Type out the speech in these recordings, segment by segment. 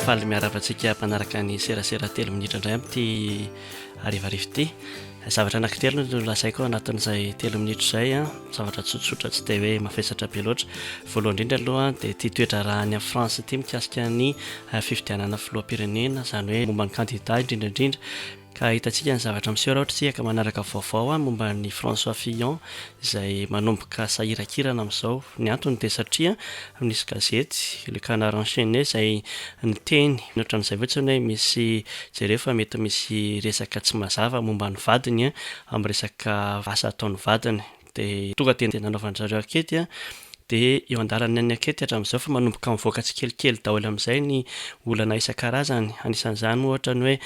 faly miaravantsika mpanaraka ny serasera 3 minitra indray amin'ity arivarivo ity. Zavatra anankitelo no lasaiko anatin'izay 3 minitra izay a, zavatra tsotsotra tsy dia hoe mafesatra be loatra. Voalohany indrindra aloha dia tia toetra raha any France ity mikasika ny fifidianana filoham-pirenena, izany hoe momba ny candidat indrindra ka hitantsika ny zavatra miseho raha ohatra tsika ka manaraka vaovao momba ny François Fillon izay manomboka sahirakirana amin'izao. Ny antony dia satria nisy gazety Le Canard Enchaîné izay niteny ohatran'izay fotsiny hoe misy jereo fa mety misy resaka tsy mazava momba ny vadiny amin'ny resaka asa ataon'ny vadiny, dia tonga tena nanaovan'zareo ankety dia eo an-dalana ny ankety hatramin'izao fa manomboka mivoaka tsikelikely daholo amin'izay ny olana isan-karazany. Anisan'izany ohatra ny hoe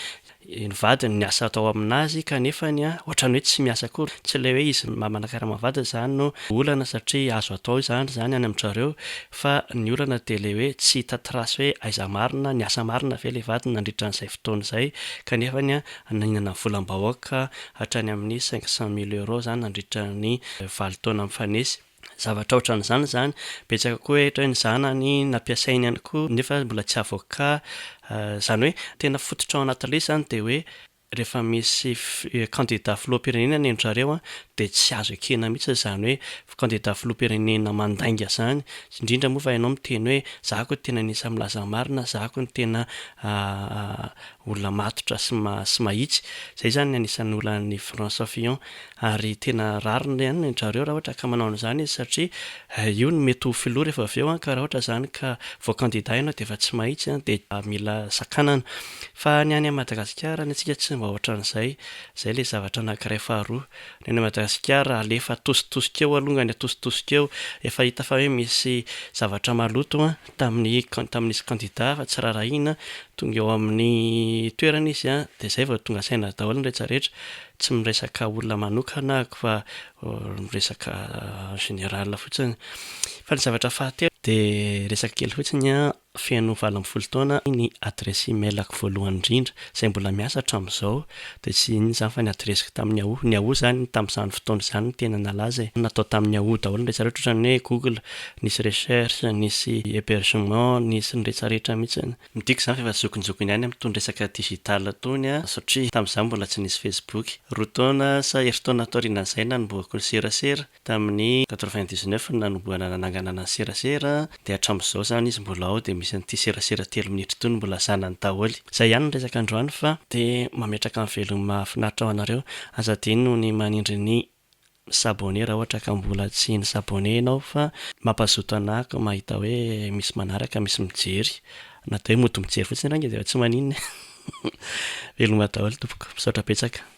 ny vadiny ny asa atao aminazy kanefa ny ohatra ny hoe tsy miasa akory, tsy ilay hoe izy mankarama vadiny izany no olana satria azo atao izany any amin-jareo, fa ny olana dia ilay hoe tsy hita trasy hoe aiza marina ny asa marina ve ilay vadiny nandritra n'izay fotoana izay, kanefa ny naninana volam-bahoaka hatrany amin'ny 500,000 € izany nandritra ny 7 taona mifanesy. Zavatra ohatran'izany izany, betsaka koa ohatra hoe ny zanany nampiasainy ihany koa nefa mbola tsy avoka, izany hoe tena fototra ao anaty le izany dia hoe rehefa misy candidat filoham-pirenena ny endry-zareo dia tsy azo ekena mihitsy, izany hoe candidat filoham-pirenena mandainga izany, indrindra moa fa ianao miteny hoe zahako tena nisy milaza marina, zahako ny tena olona matotra sy mahitsy. Izay izany anisan'ny olan'ny François Fillon ary tena rariny ihany ny endry-zareo raha ohatra ka manao an'izany izy satria io no mety ho filoha rehefa avy eo ka raha ohatra izany ka vao candidat ianao dia efa tsy mahitsy dia mila sakanana. Fa ny any Madagasikara ny antsika tsy mba ohatran'izay, izay ilay zavatra anankiray faharoa. Ny any Madagasikara alefa atositosika eo alongany atositosika eo, efa hita fa hoe misy zavatra maloto tamin'nisy candidat fa tsy rarahina tonga eo amin'ny toerana izy dia izay vao tonga saina daholo ny rehetrarehetra, tsy miresaka olona manokana fa miresaka général fotsiny. Fa ny zavatra fahatelo dia resaka kely fotsiny feno 20 taona ny adresy emailako voalohany indrindra izay mbola miasa hatramin'izao dia tsy inona izany fa ny adresiko tamin'ny Yahoo. Ny Yahoo izany tamin'izany fotoana izany no tena nalaza natao tamin'ny Yahoo daholo ny rehetrarehetra, ohatran'ny hoe Google, nisy recherche, nisy hébergement, nisy ny rehetrarehetra mihitsy. Midiko izany fa efa zokonjokony ihany amin'itony resaka digitale itony satria tamin'izany mbola tsy nisy Facebook. 2 taona sa herintaona taorian'izay nanomboako ny serasera tamin'ny 99 nanomboana nanangana ny serasera dia hatramin'izao izany izy mbola ao dia misy an'ity serasera 3 minitra itony mbola zanany daholo. Izay ihany ny resaka androany fa dia mametraka amin'ny velony mahafinaritra ao anareo. Aza adino ny manindry ny sabone raha ohatra ka mbola tsy ny sabone ianao fa mampazoto anahako mahita hoe misy manaraka, misy mijery, natao hoe mody mijery fotsiny raha dia tsy maninona. Veloma daholo tompoko, misaotra betsaka.